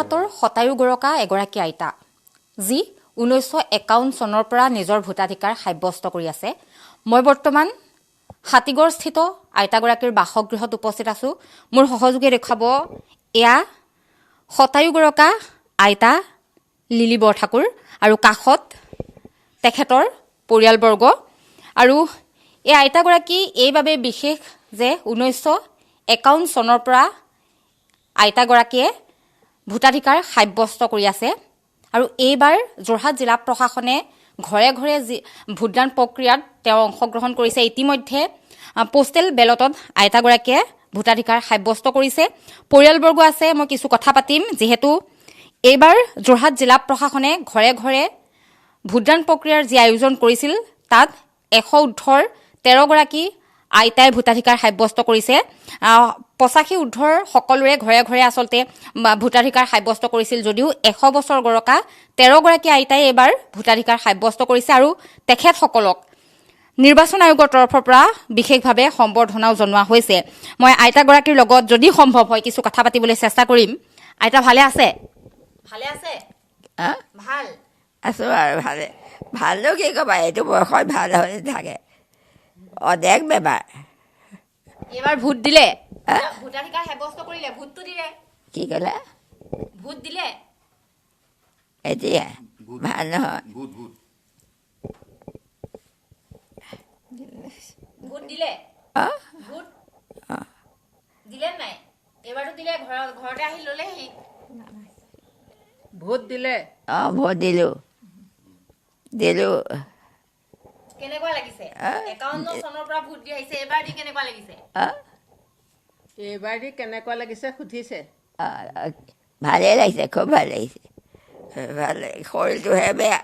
যোৰহাটৰ শতায়ুগৰকা এগৰাকী আইতা যি 1951 চনৰ পৰা নিজৰ ভোটাধিকাৰ সাব্যস্ত কৰি আছে। মই বৰ্তমান হাতীগড়স্থিত আইতাগৰাকীৰ বাসগৃহত উপস্থিত আছোঁ। মোৰ সহযোগীয়ে দেখুৱাব এয়া শতায়ুগৰকা আইতা লিলি বৰঠাকুৰ আৰু কাষত তেখেতৰ পৰিয়ালবৰ্গ। আৰু এই আইতাগৰাকী এইবাবে বিশেষ যে 1951 চনৰ পৰা আইতাগৰাকীয়ে ভোটাধিকাৰ সাব্যস্ত কৰি আছে আৰু এইবাৰ যোৰহাট জিলা প্ৰশাসনে ঘৰে ঘৰে ভোটদান প্ৰক্ৰিয়াত তেওঁ অংশগ্ৰহণ কৰিছে। ইতিমধ্যে পোষ্টেল বেলটত আইতাগৰাকীয়ে ভোটাধিকাৰ সাব্যস্ত কৰিছে। পৰিয়ালবৰ্গ আছে, মই কিছু কথা পাতিম। যিহেতু এইবাৰ যোৰহাট জিলা প্ৰশাসনে ঘৰে ঘৰে ভোটদান প্ৰক্ৰিয়াৰ যি আয়োজন কৰিছিল তাত 113 গৰাকী আইতাই ভোটাধিকাৰ সাব্যস্ত কৰিছে। 85 ঊৰ্ধৰ সকলোৰে ঘৰে ঘৰে আচলতে ভোটাধিকাৰ সাব্যস্ত কৰিছিল যদিও 100 বছৰ গৰকা 13 গৰাকী আইতাই এইবাৰ ভোটাধিকাৰ সাব্যস্ত কৰিছে আৰু তেখেতসকলক নিৰ্বাচন আয়োগৰ তৰফৰ পৰা বিশেষভাৱে সম্বৰ্ধনাও জনোৱা হৈছে। মই আইতাগৰাকীৰ লগত যদি সম্ভৱ হয় কিছু কথা পাতিবলৈ চেষ্টা কৰিম। আইতা ভালে আছে? ভালে আছে? ভাল আছোঁ আৰু ভালে। ভালো কি ক'বা, এইটো বয়সত ভাল হৈ থাকে, অনেক বেমাৰ। এইবাৰ ভোট দিলে? ভোটাধিকাৰ সাব্যস্ত কৰিলে? ভোটটো দিলে? কি ক'লে? ভোট দিলে? এতিয়া ভাল নহয়। ভোট দিলে? ভোট দিলে নাই? এইবাৰতো দিলে, ঘৰতে আহি ল'লেহি। ভোট দিলে? ভোট দিলোঁ। কেনেকুৱা লাগিছে? 51 চনৰ পৰা ভোট দি আহিছে, এইবাৰ দি কেনেকুৱা লাগিছে? এইবাৰ দি কেনেকুৱা লাগিছে সুধিছে। ভালেই লাগিছে, খুব ভাল লাগিছে। ভাল শৰীৰটোহে বেয়া,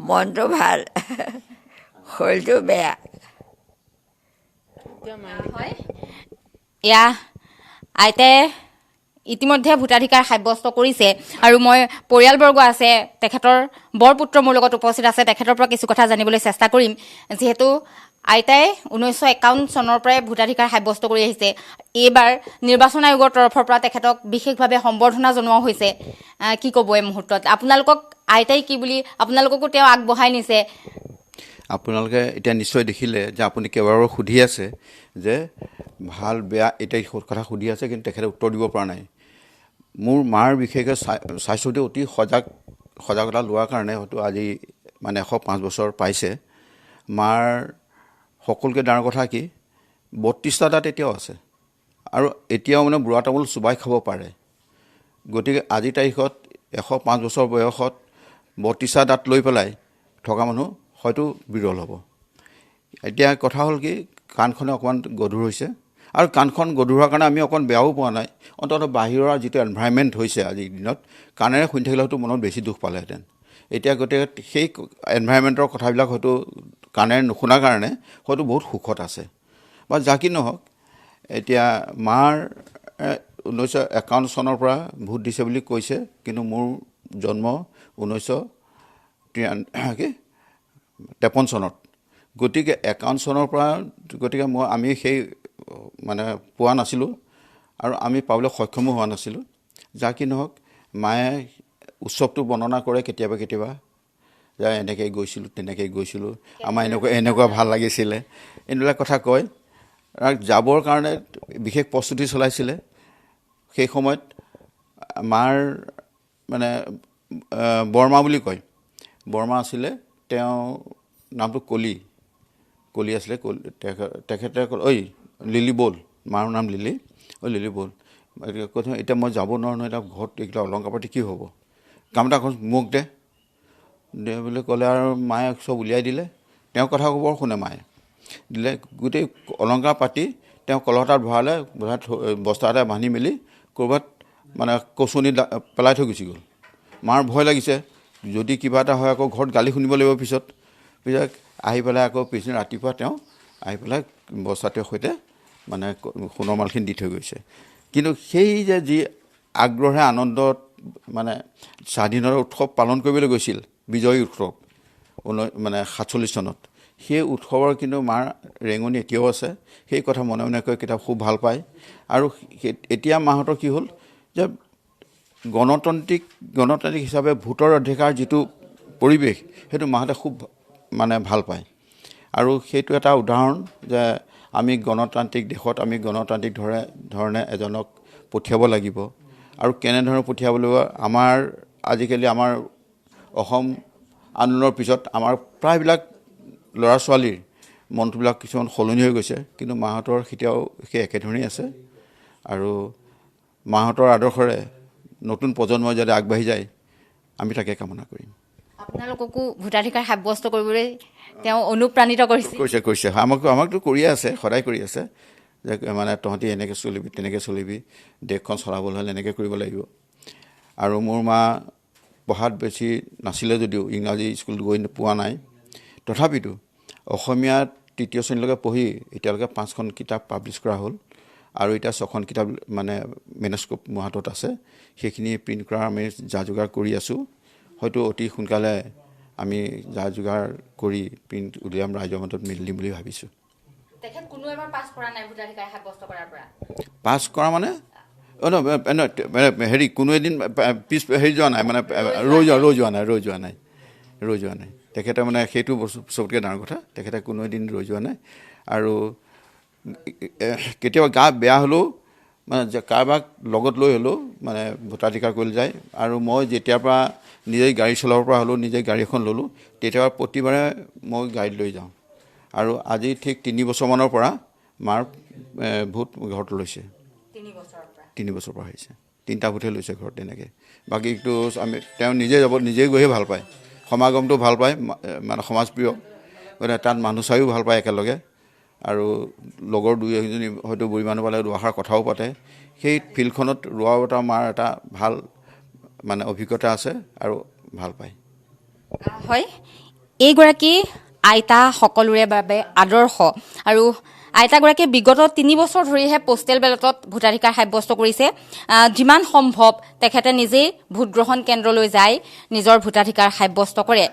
মনটো ভাল, শৰীৰটো বেয়া। এয়া আইতাই ইতিমধ্যে ভোটাধিকাৰ সাব্যস্ত কৰিছে আৰু মই পৰিয়ালবৰ্গ আছে, তেখেতৰ বৰপুত্ৰ মোৰ লগত উপস্থিত আছে। তেখেতৰ পৰা কিছু কথা জানিবলৈ চেষ্টা কৰিম। যিহেতু আইতাই 1951 চনৰ পৰাই ভোটাধিকাৰ সাব্যস্ত কৰি আহিছে, এইবাৰ নিৰ্বাচন আয়োগৰ তৰফৰ পৰা তেখেতক বিশেষভাৱে সম্বৰ্ধনা জনোৱা হৈছে। কি ক'ব এই মুহূৰ্তত? আপোনালোকক আইতাই কি বুলি আপোনালোককো তেওঁ আগবঢ়াই নিছে। আপোনালোকে এতিয়া নিশ্চয় দেখিলে যে আপুনি কেইবাবাৰো সুধি আছে যে ভাল বেয়া এতিয়া কথা সুধি আছে, কিন্তু তেখেতে উত্তৰ দিব পৰা নাই। মোৰ মাৰ বিশেষকৈ স্বাস্থ্যটো অতি সজাগতা লোৱাৰ কাৰণে হয়তো আজি মানে 105 বছৰ পাইছে। মাৰ সকলোকে ডাঙৰ কথা কি 32টা দাঁত এতিয়াও আছে আৰু এতিয়াও মানে বুঢ়া তামোল চুবাই খাব পাৰে। গতিকে আজিৰ তাৰিখত 105 বছৰ বয়সত 32টা দাঁত লৈ পেলাই থকা মানুহ হয়তো বিৰল হ'ব। এতিয়া কথা হ'ল কি কাণখনে অকণমান গধুৰ হৈছে আৰু কাণখন গধুৰ হোৱাৰ কাৰণে আমি অকণ বেয়াও পোৱা নাই। অন্ততঃ বাহিৰৰ যিটো এনভাইৰনমেণ্ট হৈছে আজিৰ দিনত কাণেৰে শুনি থাকিলে হয়তো মনত বেছি দুখ পালেহেঁতেন। এতিয়া গতিকে সেই এনভাইৰনমেণ্টৰ কথাবিলাক হয়তো কাণেৰে নুশুনাৰ কাৰণে হয়তো বহুত সুখত আছে বা যা কি নহওক। এতিয়া মাৰ 1951 চনৰ পৰা ভোট দিছে বুলি কৈছে, কিন্তু মোৰ জন্ম 1953 চনত। গতিকে 51 চনৰ পৰা গতিকে আমি সেই মানে পোৱা নাছিলোঁ আৰু আমি পাবলৈ সক্ষমো হোৱা নাছিলোঁ। যা কি নহওক মায়ে উৎসৱটো বৰ্ণনা কৰে কেতিয়াবা কেতিয়াবা, যে এনেকৈ গৈছিলোঁ তেনেকৈ গৈছিলোঁ, আমাৰ এনেকুৱা ভাল লাগিছিলে, এইবিলাক কথা কয়। যাবৰ কাৰণে বিশেষ প্ৰস্তুতি চলাইছিলে। সেই সময়ত মাৰ মানে বৰমা বুলি কয়, বৰমা আছিলে, তেওঁ নামটো কলি আছিলে। তেখেতে ঐ লিলি ব'ল, মাৰ নাম লিলি, লিলি ব'ল। কৈছে এতিয়া মই যাব নোৱাৰোঁ নহয়, এতিয়া ঘৰত এইকেইটা অলংকাৰ পাতি কি হ'ব, কাম এটা মোক দে বুলি ক'লে আৰু মায়ে চব উলিয়াই দিলে। তেওঁ কথা ক'ব শুনে মায়ে দিলে, গোটেই অলংকাৰ পাতি তেওঁ কলহটাত ভৰালে, বস্তা এটা বান্ধি মেলি ক'ৰবাত মানে কচুনি পেলাই থৈ গুচি গ'ল। মাৰ ভয় লাগিছে, যদি কিবা এটা হয় আকৌ ঘৰত গালি শুনিব লাগিব পিছত আহি পেলাই আকৌ পিছদিনা ৰাতিপুৱা তেওঁ আহি পেলাই বস্তাটোৰ সৈতে মানে সোণৰ মালখিনি দি থৈ গৈছে। কিন্তু সেই যে যি আগ্ৰহে আনন্দত মানে স্বাধীনতা উৎসৱ পালন কৰিবলৈ গৈছিল, বিজয়ী উৎসৱ মানে 47 চনত, সেই উৎসৱৰ কিন্তু মাৰ ৰেঙনি এতিয়াও আছে। সেই কথা মনে মনে কৈ কিতাপ খুব ভাল পায়। আৰু এতিয়া মাহঁতৰ কি হ'ল যে গণতান্ত্ৰিক হিচাপে ভোটৰ অধিকাৰ যিটো পৰিৱেশ সেইটো মাহঁতে খুব মানে ভাল পায় আৰু সেইটো এটা উদাহৰণ যে আমি গণতান্ত্ৰিক দেশত আমি গণতান্ত্ৰিক ধৰণে এজনক পঠিয়াব লাগিব আৰু কেনেধৰণে পঠিয়াব লাগিব আজিকালি আমাৰ অসম আন্দোলনৰ পিছত আমাৰ প্ৰায়বিলাক ল'ৰা ছোৱালীৰ মনটোবিলাক কিছুমান সলনি হৈ গৈছে কিন্তু মাহঁতৰ এতিয়াও সেই একেধৰণেই আছে আৰু মাহঁতৰ আদৰ্শৰে নতুন প্ৰজন্মই যাতে আগবাঢ়ি যায় আমি তাকে কামনা কৰিম আপোনালোককো ভোটাধিকাৰ সাব্যস্ত কৰিবলৈ তেওঁ অনুপ্ৰাণিত কৰিছে কৰিছে আমাকতো কৰিয়ে আছে সদায় কৰি আছে যে মানে তহঁতি এনেকৈ চলিবি তেনেকৈ চলিবি দেশখন চলাবলৈ হ'লে এনেকৈ কৰিব লাগিব আৰু মোৰ মা পঢ়াত বেছি নাছিলে যদিও ইংৰাজী স্কুল গৈ পোৱা নাই তথাপিতো অসমীয়া ৩য় শ্ৰেণীলৈকে পঢ়ি এতিয়ালৈকে 5খন কিতাপ পাব্লিছ কৰা হ'ল আৰু এতিয়া 6খন কিতাপ মানে মেনুস্ক্ৰিপ্ট মোৰ হাতত আছে সেইখিনি প্ৰিণ্ট কৰাৰ আমি যা যোগাৰ কৰি আছোঁ হয়তো অতি সোনকালে আমি যা যোগাৰ কৰি প্ৰিণ্ট উলিয়াম ৰাইজৰ মাজত মেলি দিম বুলি ভাবিছোঁ তেখেত কোনো এবাৰ পাছ কৰা নাই ভোটাধিকাৰ সাব্যস্ত কৰাৰ পৰা পাছ কৰা মানে হেৰি কোনো এদিন যোৱা নাই মানে ৰৈ যোৱা নাই তেখেতে মানে সেইটো বস্তু চবতকৈ ডাঙৰ কথা তেখেতে কোনো এদিন ৰৈ যোৱা নাই আৰু কেতিয়াবা গা বেয়া হ'লেও মানে কাৰোবাক লগত লৈ হ'লেও মানে ভোটাধিকাৰ কৰিবলৈ যায় আৰু মই যেতিয়াৰ পৰা নিজেই গাড়ী চলাব পৰা হ'লোঁ নিজে গাড়ী এখন ল'লোঁ তেতিয়াৰ প্ৰতিবাৰে মই গাড়ীত লৈ যাওঁ আৰু আজি ঠিক 3 বছৰমানৰ পৰা মাৰ ভোট ঘৰত লৈছে 3 বছৰৰ পৰা হৈছে 3টা ভোটহে লৈছে ঘৰত তেনেকৈ বাকীটো তেওঁ নিজেই গৈহে ভাল পায় সমাগমটো ভাল পায় মানে সমাজপ্ৰিয় গতিকে তাত মানুহ চায়ো ভাল পায় একেলগে আৰু লগৰ 2-1জনী হয়তো বুঢ়ী মানুহ পালে দুআষাৰ কথাও পাতে সেই ফিল্ডখনত ৰোৱা বটা মাৰ এটা ভাল মানে অভিজ্ঞতা আছে আৰু ভাল পায় হয় এইগৰাকী আইতা সকলোৰে বাবে আদৰ্শ আৰু আইতাগৰাকীয়ে বিগত 3 বছৰ ধৰিহে পোষ্টেল বেলটত ভোটাধিকাৰ সাব্যস্ত কৰিছে যিমান সম্ভৱ তেখেতে নিজেই ভোটগ্ৰহণ কেন্দ্ৰলৈ যায় নিজৰ ভোটাধিকাৰ সাব্যস্ত কৰে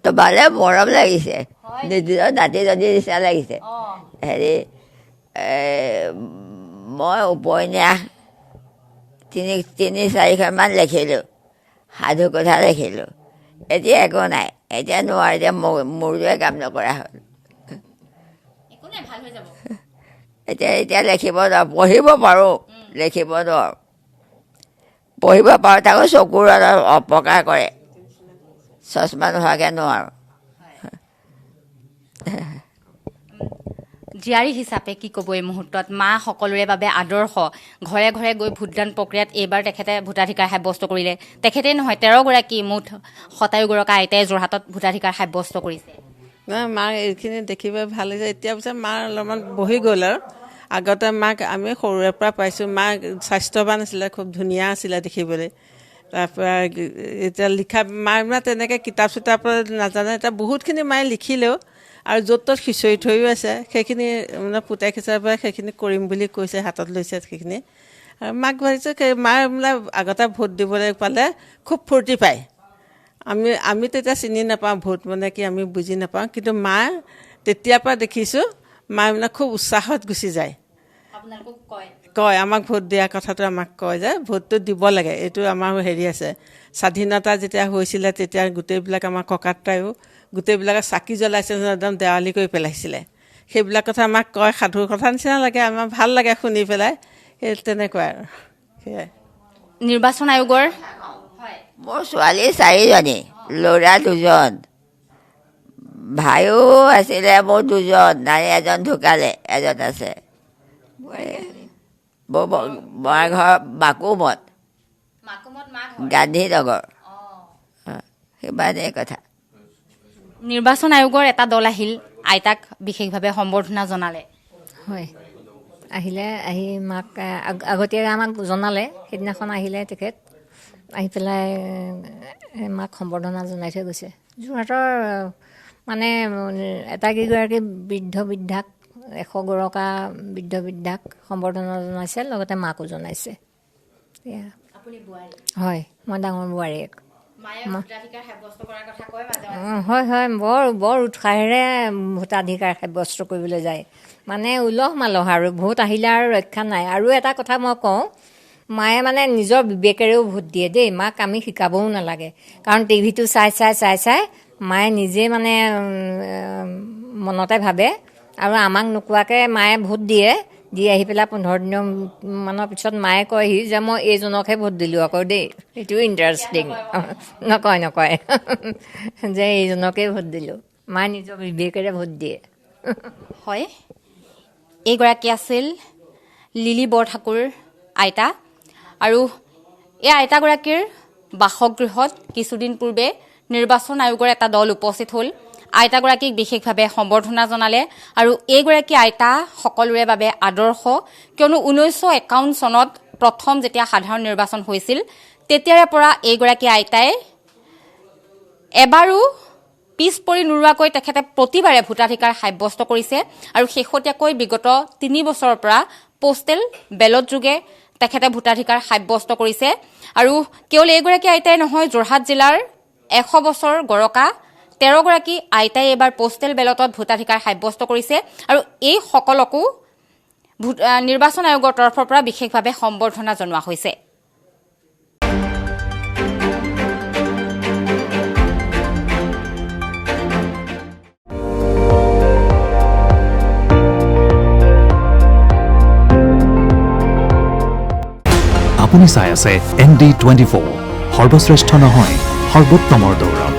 তোমালে মৰম লাগিছে নিজৰ নাতিজনীৰ নিচিনা লাগিছে হেৰি মই উপন্যাস 3-4খনমান লিখিলোঁ সাধু কথা লিখিলোঁ এতিয়া একো নাই এতিয়া নোৱাৰি এতিয়া মূৰটোৱে কাম নকৰা হ'ল এতিয়া লিখিব নোৱাৰোঁ পঢ়িব পাৰোঁ লিখিব নোৱাৰোঁ পঢ়িব পাৰোঁ তাকো চকুৰ অলপ অপকাৰ কৰে চশমা নোহোৱাকৈ নোৱাৰোঁ জীয়াৰী হিচাপে কি ক'ব এই মুহূৰ্তত মা সকলোৰে বাবে আদৰ্শ ঘৰে ঘৰে গৈ ভোটদান প্ৰক্ৰিয়াত এইবাৰ তেখেতে ভোটাধিকাৰ সাব্যস্ত কৰিলে তেখেতেই নহয় 13গৰাকী মুঠ 27গৰাকী আইতাই যোৰহাটত ভোটাধিকাৰ সাব্যস্ত কৰিছে নাই মাক এইখিনি দেখিব ভাল হৈছে এতিয়া পিছত মাৰ অলপমান বহি গ'ল আৰু আগতে মাক আমি সৰুৰে পৰা পাইছোঁ মাক স্বাস্থ্যৱান আছিলে খুব ধুনীয়া আছিলে দেখিবলৈ তাৰপৰা এতিয়া লিখা মাৰ মানে তেনেকৈ কিতাপ চিতাপত নাজানে এতিয়া বহুতখিনি মায়ে লিখিলেও আৰু য'ত ত'ত সিঁচৰি থৈও আছে সেইখিনি মানে পুতেক হিচাপে সেইখিনি কৰিম বুলি কৈছে হাতত লৈছে সেইখিনি আৰু মাক ভাবিছোঁ মাৰ মানে আগতে ভোট দিবলৈ পালে খুব ফূৰ্তি পায় আমি তেতিয়া চিনি নাপাওঁ ভোট মানে কি আমি বুজি নাপাওঁ কিন্তু মাৰ তেতিয়াৰ পৰা দেখিছোঁ মায়ে মানে খুব উৎসাহত গুচি যায় কয় আমাক ভোট দিয়া কথাটো আমাক কয় যে ভোটটো দিব লাগে এইটো আমাৰ হেৰি আছে স্বাধীনতা যেতিয়া হৈছিলে তেতিয়া গোটেইবিলাক আমাৰ ককাতাইও গোটেইবিলাকে চাকি জ্বলাইছে একদম দেৱালী কৰি পেলাইছিলে সেইবিলাক কথা আমাক কয় সাধুৰ কথা নিচিনা লাগে আমাৰ ভাল লাগে শুনি পেলাই সেই তেনেকুৱা আৰু সেয়াই নিৰ্বাচন আয়োগৰ মোৰ ছোৱালী 4জনী ল'ৰা 2জন ভাইও আছিলে মোৰ 2জন নাৰী এজন ঢুকালে এজন আছে মই ঘৰ মাকুমত গান্ধীনগৰ সিমানেই কথা নিৰ্বাচন আয়োগৰ এটা দল আহিল আইতাক বিশেষভাৱে সম্বৰ্ধনা জনালে হয় আহি মাক আগতীয়াকৈ আমাক জনালে সেইদিনাখন আহিলে তেখেত আহি পেলাই মাক সম্বৰ্ধনা জনাই থৈ গৈছে যোৰহাটৰ মানে এটাকেইগৰাকী বৃদ্ধাক 100গৰাকী বৃদ্ধাক সম্বৰ্ধনা জনাইছে লগতে মাকো জনাইছে হয় মই ডাঙৰ বোৱাৰীয়েক হয় বৰ উৎসাহেৰে ভোটাধিকাৰ সাব্যস্ত কৰিবলৈ যায় মানে উলহ মালহ আৰু ভোট আহিলে আৰু ৰক্ষা নাই আৰু এটা কথা মই কওঁ মায়ে মানে নিজৰ বিবেকেৰেও ভোট দিয়ে দেই, মাক আমি শিকাবও নালাগে, কাৰণ টিভিটো চাই মায়ে নিজে মানে মনতে ভাবে আৰু আমাক নোকোৱাকৈ মায়ে ভোট দিয়ে। দি আহি পেলাই 15 দিনৰ মানৰ পিছত মায়ে কয়হি যে মই এইজনকহে ভোট দিলোঁ আকৌ দেই। এইটো ইণ্টাৰেষ্টিং। নকয় যে এইজনকেই ভোট দিলোঁ। মায়ে নিজৰ বিবেকেৰে ভোট দিয়ে। হয়, এইগৰাকী আছিল লিলি বৰঠাকুৰ আইতা। আৰু এই আইতাগৰাকীৰ বাসগৃহত কিছুদিন পূৰ্বে নিৰ্বাচন আয়োগৰ এটা দল উপস্থিত হ'ল। আইতাগৰাকীক বিশেষভাৱে সম্বৰ্ধনা জনালে আৰু এইগৰাকী আইতা সকলোৰে বাবে আদৰ্শ, কিয়নো 1951 চনত প্ৰথম যেতিয়া সাধাৰণ নিৰ্বাচন হৈছিল তেতিয়াৰে পৰা এইগৰাকী আইতাই এবাৰো পিছ পৰি নোৰোৱাকৈ তেখেতে প্ৰতিবাৰে ভোটাধিকাৰ সাব্যস্ত কৰিছে আৰু শেহতীয়াকৈ বিগত 3 বছৰৰ পৰা পোষ্টেল বেলট যোগে তেখেতে ভোটাধিকাৰ সাব্যস্ত কৰিছে। আৰু কেৱল এইগৰাকী আইতাই নহয়, যোৰহাট জিলাৰ 100 বছৰ গৰকা 13 গৰাকী আইতাই এইবাৰ পোষ্টেল বেলটত ভোটাধিকাৰ সাব্যস্ত কৰিছে আৰু এই সকলকো নিৰ্বাচন আয়োগৰ তৰফৰ পৰা বিশেষভাৱে সম্বৰ্ধনা জনোৱা হৈছে। আপুনি চাই আছে ND24, সৰ্বশ্ৰেষ্ঠ নহয় সৰ্বোত্তমৰ দৌৰ।